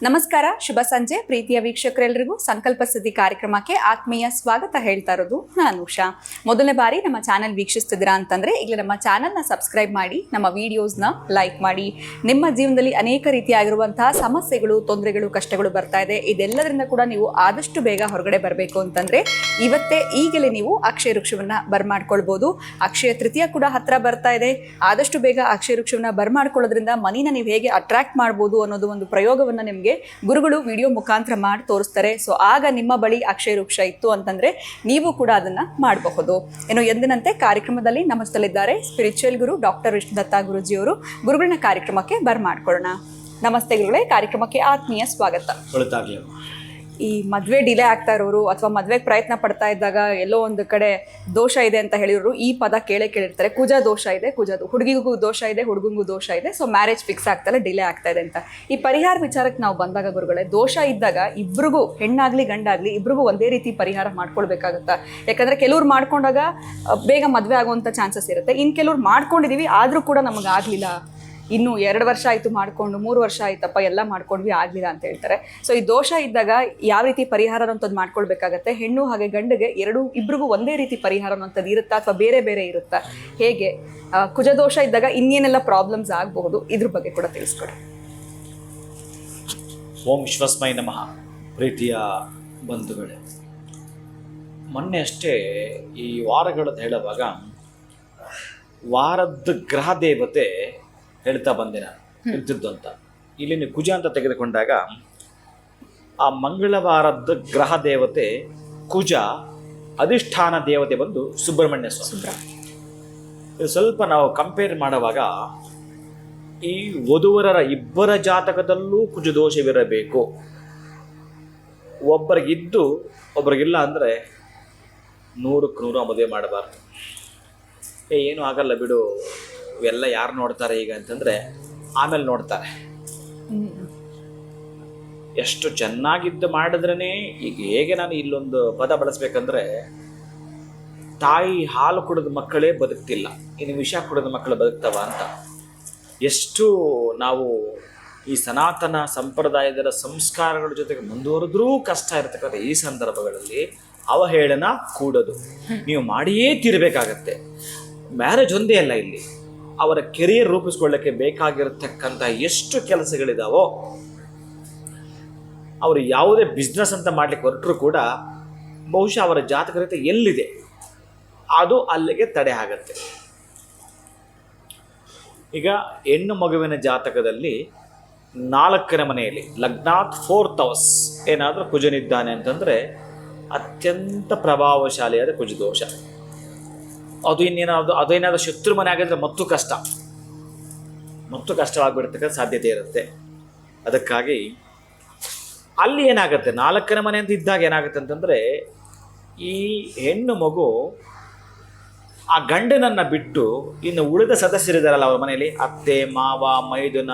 ನಮಸ್ಕಾರ, ಶುಭ ಸಂಜೆ ಪ್ರೀತಿಯ ವೀಕ್ಷಕರೆಲ್ಲರಿಗೂ ಸಂಕಲ್ಪ ಸಿದ್ಧಿ ಕಾರ್ಯಕ್ರಮಕ್ಕೆ ಆತ್ಮೀಯ ಸ್ವಾಗತ ಹೇಳ್ತಾ ಇರೋದು ನಾನು ಉಷಾ. ಮೊದಲನೇ ಬಾರಿ ನಮ್ಮ ಚಾನೆಲ್ ವೀಕ್ಷಿಸ್ತಿದ್ದೀರಾ ಅಂತಂದ್ರೆ ಈಗಲೇ ನಮ್ಮ ಚಾನೆಲ್ನ ಸಬ್ಸ್ಕ್ರೈಬ್ ಮಾಡಿ, ನಮ್ಮ ವಿಡಿಯೋಸ್ನ ಲೈಕ್ ಮಾಡಿ. ನಿಮ್ಮ ಜೀವನದಲ್ಲಿ ಅನೇಕ ರೀತಿಯಾಗಿರುವಂತಹ ಸಮಸ್ಯೆಗಳು, ತೊಂದರೆಗಳು, ಕಷ್ಟಗಳು ಬರ್ತಾ ಇದೆ. ಇದೆಲ್ಲದರಿಂದ ಕೂಡ ನೀವು ಆದಷ್ಟು ಬೇಗ ಹೊರಗಡೆ ಬರಬೇಕು ಅಂತಂದ್ರೆ ಈಗಲೇ ನೀವು ಅಕ್ಷಯ ವೃಕ್ಷವನ್ನ ಬರ್ಮಾಡ್ಕೊಳ್ಬಹುದು. ಅಕ್ಷಯ ತೃತೀಯ ಕೂಡ ಹತ್ರ ಬರ್ತಾ ಇದೆ. ಆದಷ್ಟು ಬೇಗ ಅಕ್ಷಯ ವೃಕ್ಷವನ್ನ ಬರ್ಮಾಡ್ಕೊಳ್ಳೋದ್ರಿಂದ ಮನಿನ ನೀವು ಹೇಗೆ ಅಟ್ರಾಕ್ಟ್ ಮಾಡ್ಬೋದು ಅನ್ನೋದು ಒಂದು ಪ್ರಯೋಗವನ್ನ ನಿಮಗೆ ಗುರುಗಳು ವಿಡಿಯೋ ಮುಖಾಂತರ ಮಾಡಿ ತೋರಿಸ್ತಾರೆ. ಸೊ ಆಗ ನಿಮ್ಮ ಬಳಿ ಅಕ್ಷಯ ವೃಕ್ಷ ಇತ್ತು ಅಂತಂದ್ರೆ ನೀವು ಕೂಡ ಅದನ್ನ ಮಾಡಬಹುದು. ಎಂದಿನಂತೆ ಕಾರ್ಯಕ್ರಮದಲ್ಲಿ ನಮಸ್ತಲಿದ್ದಾರೆ ಸ್ಪಿರಿಚುವಲ್ ಗುರು ಡಾಕ್ಟರ್ ವಿಷ್ಣುದತ್ತ ಗುರುಜಿಯವರು. ಗುರುಗಳನ್ನ ಕಾರ್ಯಕ್ರಮಕ್ಕೆ ಬರ್ಮಾಡ್ಕೊಳ್ಳೋಣ. ನಮಸ್ತೆ ಗುರುಗಳೇ, ಕಾರ್ಯಕ್ರಮಕ್ಕೆ ಆತ್ಮೀಯ ಸ್ವಾಗತ. ಈ ಮದುವೆ ಡಿಲೇ ಆಗ್ತಾ ಇರೋರು ಅಥವಾ ಮದುವೆಗೆ ಪ್ರಯತ್ನ ಪಡ್ತಾ ಇದ್ದಾಗ ಎಲ್ಲೋ ಒಂದು ಕಡೆ ದೋಷ ಇದೆ ಅಂತ ಹೇಳಿರೋರು ಈ ಪದ ಕೇಳಿರ್ತಾರೆ. ಕುಜ ದೋಷ ಇದೆ, ಕುಜದು ಹುಡುಗಿಗೂ ದೋಷ ಇದೆ, ಹುಡುಗಂಗೂ ದೋಷ ಇದೆ, ಸೊ ಮ್ಯಾರೇಜ್ ಫಿಕ್ಸ್ ಆಗ್ತಲ್ಲ, ಡಿಲೇ ಆಗ್ತಾ ಇದೆ ಅಂತ. ಈ ಪರಿಹಾರ ವಿಚಾರಕ್ಕೆ ನಾವು ಬಂದಾಗ ಗುರುಗಳೇ, ದೋಷ ಇದ್ದಾಗ ಇಬ್ರಿಗೂ, ಹೆಣ್ಣಾಗ್ಲಿ ಗಂಡಾಗ್ಲಿ, ಇಬ್ರಿಗೂ ಒಂದೇ ರೀತಿ ಪರಿಹಾರ ಮಾಡ್ಕೊಳ್ಬೇಕಾಗತ್ತಾ? ಯಾಕಂದ್ರೆ ಕೆಲವ್ರು ಮಾಡ್ಕೊಂಡಾಗ ಬೇಗ ಮದುವೆ ಆಗುವಂಥ ಚಾನ್ಸಸ್ ಇರುತ್ತೆ. ಇನ್ನು ಕೆಲವ್ರು ಮಾಡ್ಕೊಂಡಿದೀವಿ ಆದರೂ ಕೂಡ ನಮಗೆ ಆಗಲಿಲ್ಲ, ಇನ್ನು 2 ವರ್ಷ ಆಯಿತು ಮಾಡ್ಕೊಂಡು, 3 ವರ್ಷ ಆಯ್ತಪ್ಪ ಎಲ್ಲ ಮಾಡ್ಕೊಂಡ್ವಿ ಆಗಲಿಲ್ಲ ಅಂತ ಹೇಳ್ತಾರೆ. ಸೊ ಈ ದೋಷ ಇದ್ದಾಗ ಯಾವ ರೀತಿ ಪರಿಹಾರ ಅನ್ನೋಂಥದ್ದು ಮಾಡ್ಕೊಳ್ಬೇಕಾಗತ್ತೆ? ಹೆಣ್ಣು ಹಾಗೆ ಗಂಡಿಗೆ ಇಬ್ರಿಗೂ ಒಂದೇ ರೀತಿ ಪರಿಹಾರ ಅನ್ನೋಂಥದ್ದು ಇರುತ್ತಾ ಅಥವಾ ಬೇರೆ ಬೇರೆ ಇರುತ್ತಾ? ಹೇಗೆ ಕುಜದೋಷ ಇದ್ದಾಗ ಇನ್ನೇನೆಲ್ಲ ಪ್ರಾಬ್ಲಮ್ಸ್ ಆಗಬಹುದು, ಇದ್ರ ಬಗ್ಗೆ ಕೂಡ ತಿಳಿಸ್ಕೊಡಿ. ಓಂ ವಿಶ್ವಸ್ಮೈ ನಮಃ. ಪ್ರೀತಿಯ ಬಂಧುಗಳೇ, ಮೊನ್ನೆ ಅಷ್ಟೇ ಈ ವಾರಗಳದ್ದು ಹೇಳುವಾಗ ವಾರದ ಗ್ರಹ ದೇವತೆ ಹೇಳ್ತಾ ಬಂದೆ ನಾನು ಇರ್ತಿದ್ದು ಅಂತ. ಇಲ್ಲಿ ನೀವು ಕುಜ ಅಂತ ತೆಗೆದುಕೊಂಡಾಗ ಆ ಮಂಗಳವಾರದ ಗ್ರಹ ದೇವತೆ ಕುಜ, ಅಧಿಷ್ಠಾನ ದೇವತೆ ಬಂದು ಸುಬ್ರಹ್ಮಣ್ಯ ಸ್ವಾಮಿ. ಇದು ಸ್ವಲ್ಪ ನಾವು ಕಂಪೇರ್ ಮಾಡುವಾಗ ಈ ವಧುವರರ ಇಬ್ಬರ ಜಾತಕದಲ್ಲೂ ಕುಜದೋಷವಿರಬೇಕು. ಒಬ್ಬರಿಗಿದ್ದು ಒಬ್ರಿಗಿಲ್ಲ ಅಂದರೆ 100ಕ್ಕೆ 100 ಮದುವೆ ಮಾಡಬಾರ್ದು. ಏನೂ ಆಗಲ್ಲ ಬಿಡು, ಇವೆಲ್ಲ ಯಾರು ನೋಡ್ತಾರೆ ಈಗ ಅಂತಂದರೆ ಆಮೇಲೆ ನೋಡ್ತಾರೆ. ಎಷ್ಟು ಚೆನ್ನಾಗಿದ್ದು ಮಾಡಿದ್ರೇ. ಈಗ ಹೇಗೆ ನಾನು ಇಲ್ಲೊಂದು ಪದ ಬಳಸ್ಬೇಕಂದ್ರೆ, ತಾಯಿ ಹಾಲು ಕುಡಿದ ಮಕ್ಕಳೇ ಬದುಕ್ತಿಲ್ಲ, ಇನ್ನು ವಿಷ ಕುಡಿದ ಮಕ್ಕಳು ಬದುಕ್ತವ ಅಂತ. ಎಷ್ಟು ನಾವು ಈ ಸನಾತನ ಸಂಪ್ರದಾಯದ ಸಂಸ್ಕಾರಗಳ ಜೊತೆಗೆ ಮುಂದುವರೆದ್ರೂ ಕಷ್ಟ ಇರತಕ್ಕಂಥ ಈ ಸಂದರ್ಭಗಳಲ್ಲಿ ಅವಹೇಳನ ಕೂಡೋದು ನೀವು ಮಾಡಿಯೇ ತೀರಬೇಕಾಗತ್ತೆ. ಮ್ಯಾರೇಜ್ ಒಂದೇ ಅಲ್ಲ, ಇಲ್ಲಿ ಅವರ ಕೆರಿಯರ್ ರೂಪಿಸ್ಕೊಳ್ಳೋಕ್ಕೆ ಬೇಕಾಗಿರತಕ್ಕಂಥ ಎಷ್ಟು ಕೆಲಸಗಳಿದಾವೋ, ಅವರು ಯಾವುದೇ ಬಿಸ್ನೆಸ್ ಅಂತ ಮಾಡ್ಲಿಕ್ಕೆ ಹೊರಟರೂ ಕೂಡ ಬಹುಶಃ ಅವರ ಜಾತಕತೆ ಎಲ್ಲಿದೆ ಅದು ಅಲ್ಲಿಗೆ ತಡೆ ಆಗತ್ತೆ. ಈಗ ಹೆಣ್ಣು ಮಗುವಿನ ಜಾತಕದಲ್ಲಿ 4ನೇ ಮನೆಯಲ್ಲಿ ಲಗ್ನಾತ್ 4th ಹೌಸ್ ಏನಾದರೂ ಕುಜನಿದ್ದಾನೆ ಅಂತಂದರೆ ಅತ್ಯಂತ ಪ್ರಭಾವಶಾಲಿಯಾದ ಕುಜದೋಷ. ಅದೇನಾದರೂ ಶತ್ರು ಮನೆ ಆಗಿದ್ರೆ ಮತ್ತು ಕಷ್ಟವಾಗಿಬಿಡ್ತಕ್ಕಂಥ ಸಾಧ್ಯತೆ ಇರುತ್ತೆ. ಅದಕ್ಕಾಗಿ ಅಲ್ಲಿ ಏನಾಗುತ್ತೆ, 4ನೇ ಮನೆ ಅಂತ ಇದ್ದಾಗ ಏನಾಗುತ್ತೆ ಅಂತಂದರೆ, ಈ ಹೆಣ್ಣು ಮಗು ಆ ಗಂಡನನ್ನು ಬಿಟ್ಟು ಇನ್ನು ಉಳಿದ ಸದಸ್ಯರಿದ್ದಾರಲ್ಲ ಅವ್ರ ಮನೆಯಲ್ಲಿ, ಅತ್ತೆ, ಮಾವ, ಮೈದುನ,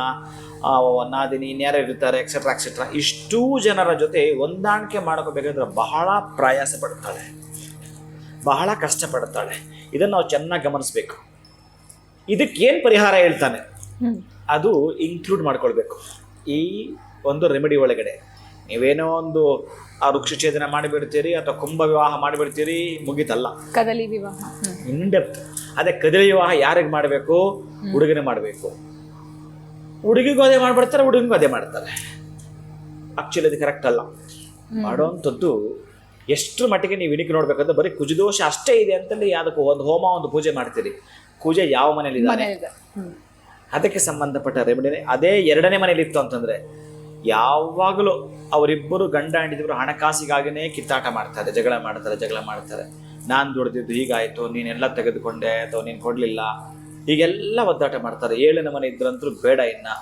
ನಾದಿನಿ, ಇನ್ಯಾರು ಇರ್ತಾರೆ, ಎಕ್ಸೆಟ್ರಾ ಎಕ್ಸೆಟ್ರಾ, ಇಷ್ಟೂ ಜನರ ಜೊತೆ ಹೊಂದಾಣಿಕೆ ಮಾಡ್ಕೋಬೇಕಾದ್ರೆ ಬಹಳ ಪ್ರಯಾಸ ಪಡ್ತಾಳೆ, ಬಹಳ ಕಷ್ಟಪಡ್ತಾಳೆ. ಇದನ್ನು ನಾವು ಚೆನ್ನಾಗಿ ಗಮನಿಸ್ಬೇಕು. ಇದಕ್ಕೇನು ಪರಿಹಾರ ಹೇಳ್ತಾನೆ ಅದು ಇನ್ಕ್ಲೂಡ್ ಮಾಡ್ಕೊಳ್ಬೇಕು ಈ ಒಂದು ರೆಮಿಡಿ ಒಳಗಡೆ. ನೀವೇನೋ ಒಂದು ಆ ವೃಕ್ಷಛೇದನ ಮಾಡಿಬಿಡ್ತೀರಿ ಅಥವಾ ಕುಂಭ ವಿವಾಹ ಮಾಡಿಬಿಡ್ತೀರಿ, ಮುಗಿತಲ್ಲ. ಕದಲಿ ವಿವಾಹ ಇನ್ ಡೆಪ್ತ್. ಅದೇ ಕದಲಿ ವಿವಾಹ ಯಾರಿಗೆ ಮಾಡಬೇಕು? ಹುಡುಗನೇ ಮಾಡಬೇಕು. ಹುಡುಗಿಗೂ ಅದೇ ಮಾಡಿಬಿಡ್ತಾರೆ, ಹುಡುಗನಿಗೂ ಅದೇ ಮಾಡ್ತಾರೆ. ಆಕ್ಚುಲಿ ಅದು ಕರೆಕ್ಟ್ ಅಲ್ಲ. ಮಾಡೋವಂಥದ್ದು ಎಷ್ಟರ ಮಟ್ಟಿಗೆ ನೀವು ಇಣಿಕೆ ನೋಡ್ಬೇಕಂದ್ರೆ ಬರೀ ಕುಜದೋಷ ಅಷ್ಟೇ ಇದೆ ಅಂತಂದ್ರೆ ಅದಕ್ಕೆ ಒಂದು ಹೋಮ, ಒಂದು ಪೂಜೆ ಮಾಡ್ತೀರಿ. ಕುಜ ಯಾವ ಮನೇಲಿ ಇದ್ದಾನೆ ಅದಕ್ಕೆ ಸಂಬಂಧಪಟ್ಟ ರೆಮಿಡಿನೇ. ಅದೇ 2ನೇ ಮನೇಲಿ ಇತ್ತು ಅಂತಂದ್ರೆ ಯಾವಾಗಲೂ ಅವರಿಬ್ಬರು ಗಂಡ ಹೆಂಡತಿದ್ರು ಹಣಕಾಸಿಗಾಗಿನೇ ಕಿತ್ತಾಟ ಮಾಡ್ತಾರೆ, ಜಗಳ ಮಾಡ್ತಾರೆ. ನಾನು ದುಡ್ದಿದ್ದು ಹೀಗಾಯಿತು, ನೀನೆಲ್ಲ ತೆಗೆದುಕೊಂಡೆ ಅಥವಾ ನೀನು ಕೊಡಲಿಲ್ಲ, ಹೀಗೆಲ್ಲ ಒದ್ದಾಟ ಮಾಡ್ತಾರೆ. 7ನೇ ಮನೆ ಇದ್ರಂತೂ ಬೇಡ. ಇನ್ನು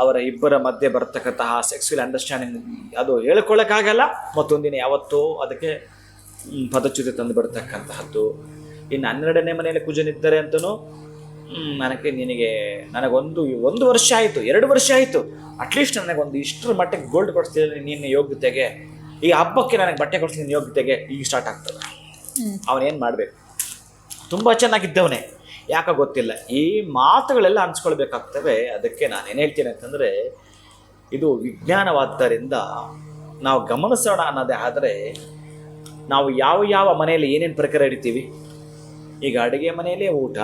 ಅವರ ಇಬ್ಬರ ಮಧ್ಯೆ ಬರ್ತಕ್ಕಂತಹ ಸೆಕ್ಸುವಲ್ ಅಂಡರ್ಸ್ಟ್ಯಾಂಡಿಂಗ್ ಅದು ಹೇಳ್ಕೊಳ್ಳೋಕ್ಕಾಗಲ್ಲ. ಮತ್ತೊಂದಿನ ಯಾವತ್ತೋ ಅದಕ್ಕೆ ಪದಚ್ಯುತಿ ತಂದು ಬಿಡ್ತಕ್ಕಂತಹದ್ದು. ಇನ್ನು 12ನೇ ಮನೆಯಲ್ಲಿ ಕುಜನಿದ್ದಾರೆ ಅಂತಲೂ ನನಗೊಂದು ವರ್ಷ ಆಯಿತು, 2 ವರ್ಷ ಆಯಿತು, ಅಟ್ಲೀಸ್ಟ್ ನನಗೊಂದು ಇಷ್ಟರ ಮಟ್ಟಿಗೆ ಗೋಲ್ಡ್ ಕೊಡಿಸ್ತಿದ್ದೀನಿ ನಿನ್ನ ಯೋಗ್ಯತೆಗೆ, ಈ ಹಬ್ಬಕ್ಕೆ ನನಗೆ ಬಟ್ಟೆ ಕೊಡಿಸ್ತೀನಿ ಯೋಗ್ಯತೆಗೆ, ಈಗ ಸ್ಟಾರ್ಟ್ ಆಗ್ತದೆ. ಅವನೇನು ಮಾಡಬೇಕು? ತುಂಬ ಚೆನ್ನಾಗಿದ್ದವನೇ, ಯಾಕೆ ಗೊತ್ತಿಲ್ಲ. ಈ ಮಾತುಗಳೆಲ್ಲ ಹಂಚ್ಕೊಳ್ಬೇಕಾಗ್ತವೆ. ಅದಕ್ಕೆ ನಾನೇನು ಹೇಳ್ತೀನಿ ಅಂತಂದರೆ, ಇದು ವಿಜ್ಞಾನವಾದ್ದರಿಂದ ನಾವು ಗಮನಿಸೋಣ ಅನ್ನೋದೇ. ಆದರೆ ನಾವು ಯಾವ ಮನೆಯಲ್ಲಿ ಏನೇನು ಪ್ರಕಾರ ಹಿಡಿತೀವಿ, ಈಗ ಅಡುಗೆ ಮನೆಯಲ್ಲೇ ಊಟ,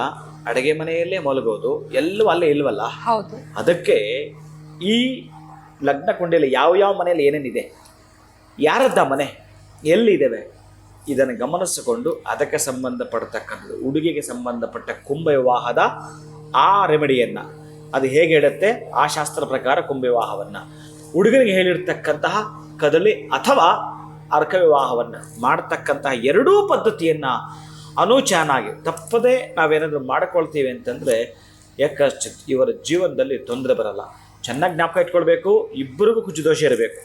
ಅಡುಗೆ ಮನೆಯಲ್ಲೇ ಮಲಗೋದು, ಎಲ್ಲವೂ ಅಲ್ಲೇ ಇಲ್ವಲ್ಲ. ಹೌದು. ಅದಕ್ಕೆ ಈ ಲಗ್ನ ಕುಂಡಲಿ ಯಾವ ಮನೆಯಲ್ಲಿ ಏನೇನಿದೆ, ಯಾರದ್ದ ಮನೆ, ಎಲ್ಲಿದ್ದೇವೆ, ಇದನ್ನು ಗಮನಿಸಿಕೊಂಡು ಅದಕ್ಕೆ ಸಂಬಂಧಪಡ್ತಕ್ಕಂಥದ್ದು, ಹುಡುಗಿಗೆ ಸಂಬಂಧಪಟ್ಟ ಕುಂಭ ವಿವಾಹದ ಆ ರೆಮಿಡಿಯನ್ನು ಅದು ಹೇಗೆ ಹೇಳುತ್ತೆ, ಆ ಶಾಸ್ತ್ರ ಪ್ರಕಾರ ಕುಂಭ ವಿವಾಹವನ್ನು, ಹುಡುಗನಿಗೆ ಹೇಳಿರ್ತಕ್ಕಂತಹ ಕದಲಿ ಅಥವಾ ಅರ್ಕ ವಿವಾಹವನ್ನು ಮಾಡ್ತಕ್ಕಂತಹ ಎರಡೂ ಪದ್ಧತಿಯನ್ನು ಅನುಚಾನಾಗಿ ತಪ್ಪದೇ ನಾವೇನಾದರೂ ಮಾಡ್ಕೊಳ್ತೀವಿ ಅಂತಂದರೆ ಯಾಕಷ್ಟು ಇವರ ಜೀವನದಲ್ಲಿ ತೊಂದರೆ ಬರಲ್ಲ. ಚೆನ್ನಾಗಿ ಜ್ಞಾಪಕ ಇಟ್ಕೊಳ್ಬೇಕು, ಇಬ್ಬರಿಗೂ ಕುಜದೋಷ ಇರಬೇಕು,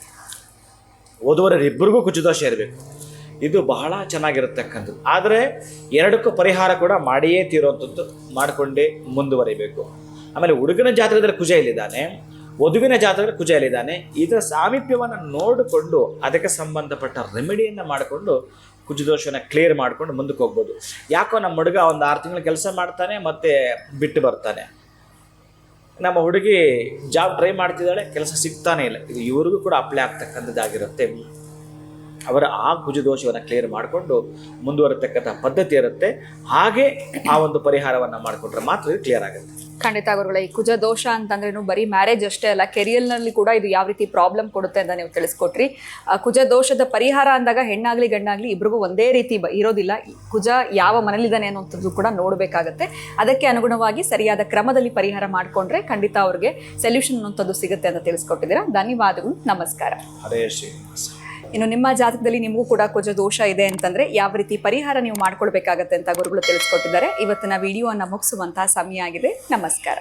ಓದುವರಿಬ್ಬರಿಗೂ ಕುಜದೋಷ ಇರಬೇಕು. ಇದು ಬಹಳ ಚೆನ್ನಾಗಿರತಕ್ಕಂಥದ್ದು. ಆದರೆ ಎರಡಕ್ಕೂ ಪರಿಹಾರ ಕೂಡ ಮಾಡಿಯೇ ತೀರುವಂಥದ್ದು, ಮಾಡಿಕೊಂಡೇ ಮುಂದುವರಿಬೇಕು. ಆಮೇಲೆ ಹುಡುಗನ ಜಾತಕದಲ್ಲಿ ಕುಜ ಇಲ್ಲಿದ್ದಾನೆ, ವಧುವಿನ ಜಾತಕದಲ್ಲಿ ಕುಜ ಇಲ್ಲಿದ್ದಾನೆ. ಇದರ ಸಾಮೀಪ್ಯವನ್ನು ನೋಡಿಕೊಂಡು ಅದಕ್ಕೆ ಸಂಬಂಧಪಟ್ಟ ರೆಮಿಡಿಯನ್ನು ಮಾಡಿಕೊಂಡು ಕುಜದೋಷನ ಕ್ಲಿಯರ್ ಮಾಡ್ಕೊಂಡು ಮುಂದಕ್ಕೆ ಹೋಗ್ಬೋದು. ಯಾಕೋ ನಮ್ಮ ಹುಡುಗ ಒಂದು 6 ತಿಂಗಳು ಕೆಲಸ ಮಾಡ್ತಾನೆ ಮತ್ತು ಬಿಟ್ಟು ಬರ್ತಾನೆ, ನಮ್ಮ ಹುಡುಗಿ ಜಾಬ್ ಟ್ರೈ ಮಾಡ್ತಿದ್ದಾಳೆ, ಕೆಲಸ ಸಿಗ್ತಾನೆ ಇಲ್ಲ. ಇದು ಇವ್ರಿಗೂ ಕೂಡ ಅಪ್ಲೈ ಆಗ್ತಕ್ಕಂಥದ್ದಾಗಿರುತ್ತೆ. ಅವರ ಆ ಕುಜದೋಷವನ್ನು ಕ್ಲಿಯರ್ ಮಾಡಿಕೊಂಡು ಮುಂದುವರತಕ್ಕಂಥ ಪದ್ಧತಿ ಇರುತ್ತೆ. ಹಾಗೆ ಆ ಒಂದು ಪರಿಹಾರವನ್ನು ಮಾಡಿಕೊಂಡ್ರೆ ಮಾತ್ರ ಇದು ಕ್ಲಿಯರ್ ಆಗುತ್ತೆ. ಖಂಡಿತ ಗುರುಗಳೇ, ಈ ಕುಜ ದೋಷ ಅಂತಂದ್ರೇನು ಬರೀ ಮ್ಯಾರೇಜ್ ಅಷ್ಟೇ ಅಲ್ಲ, ಕೆರಿಯರ್ನಲ್ಲಿ ಕೂಡ ಇದು ಯಾವ ರೀತಿ ಪ್ರಾಬ್ಲಮ್ ಕೊಡುತ್ತೆ ಅಂತ ನೀವು ತಿಳಿಸ್ಕೊಟ್ರಿ. ಕುಜ ದೋಷದ ಪರಿಹಾರ ಅಂದಾಗ ಹೆಣ್ಣಾಗ್ಲಿ ಗಂಡಾಗ್ಲಿ ಇಬ್ರಿಗೂ ಒಂದೇ ರೀತಿ ಇರೋದಿಲ್ಲ. ಕುಜ ಯಾವ ಮನೇಲಿದ್ದಾನೆ ಅನ್ನೋಂಥದ್ದು ಕೂಡ ನೋಡಬೇಕಾಗತ್ತೆ. ಅದಕ್ಕೆ ಅನುಗುಣವಾಗಿ ಸರಿಯಾದ ಕ್ರಮದಲ್ಲಿ ಪರಿಹಾರ ಮಾಡಿಕೊಂಡ್ರೆ ಖಂಡಿತ ಅವ್ರಿಗೆ ಸೊಲ್ಯೂಷನ್ ಅನ್ನೋಂಥದ್ದು ಸಿಗುತ್ತೆ ಅಂತ ತಿಳಿಸ್ಕೊಟ್ಟಿದ್ದೀರಾ. ಧನ್ಯವಾದಗಳು, ನಮಸ್ಕಾರ. ಹರೇ ಶ್ರೀನಿವಾಸ. ಇನ್ನು ನಿಮ್ಮ ಜಾತಕದಲ್ಲಿ ನಿಮಗೂ ಕೂಡ ಕುಜ ದೋಷ ಇದೆ ಅಂತಂದ್ರೆ ಯಾವ ರೀತಿ ಪರಿಹಾರ ನೀವು ಮಾಡ್ಕೊಳ್ಬೇಕಾಗತ್ತೆ ಅಂತ ಗುರುಗಳು ತಿಳಿಸ್ಕೊಟ್ಟಿದ್ದಾರೆ. ಇವತ್ತಿನ ವಿಡಿಯೋವನ್ನು ಮುಗಿಸುವಂತಹ ಸಮಯ ಆಗಿದೆ. ನಮಸ್ಕಾರ.